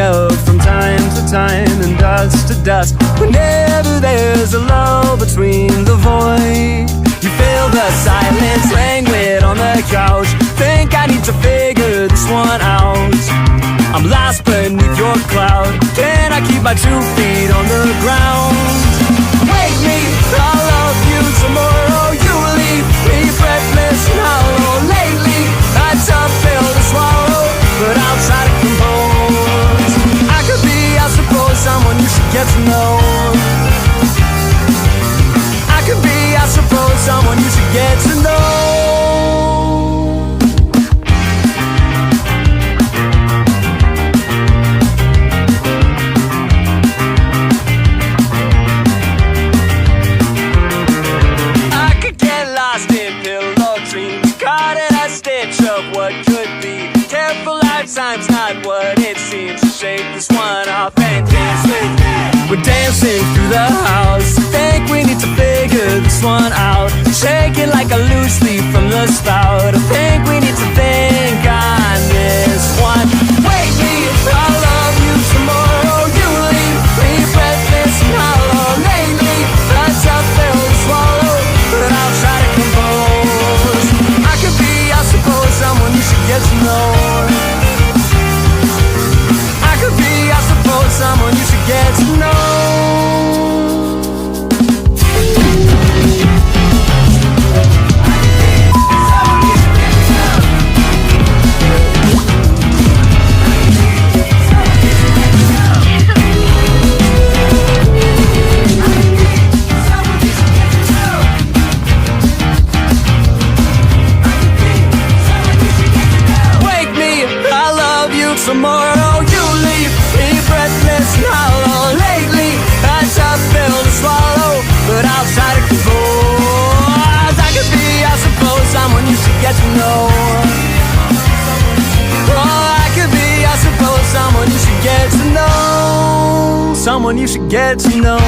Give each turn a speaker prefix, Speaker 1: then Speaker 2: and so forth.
Speaker 1: of from time to time and dust to dust. Whenever there's a lull between the void, you feel the silence languid on the couch. Think I need to figure this one out. I'm lost beneath your cloud. Can I keep my 2 feet on the ground? Wake me, I'll love you tomorrow. You leave me breathless and hollow. Lately, I tough pill to swallow, but I'll try to compose. I could be, I suppose, someone you should get to know. I could be, I suppose, someone you should get to know. Time's not what it seems. To shake this one off and dance with me. We're dancing through the house. Think we need to figure this one out. Shaking like a loose leaf from the spout. I think we need to think on this one. Wake me, I'll love you tomorrow. You leave me breathless and hollow. Lately, a tough pill to swallow, but I'll try to compose. I could be, I suppose, someone you should get to know. Someone you should get to know. Wake me, I love you tomorrow. You leave me breathless and hollow. Lately, I tough pill to swallow, but I'll try to compose. I could be, I suppose, someone you should get to know. Oh, I could be, I suppose, someone you should get to know. Someone you should get to know.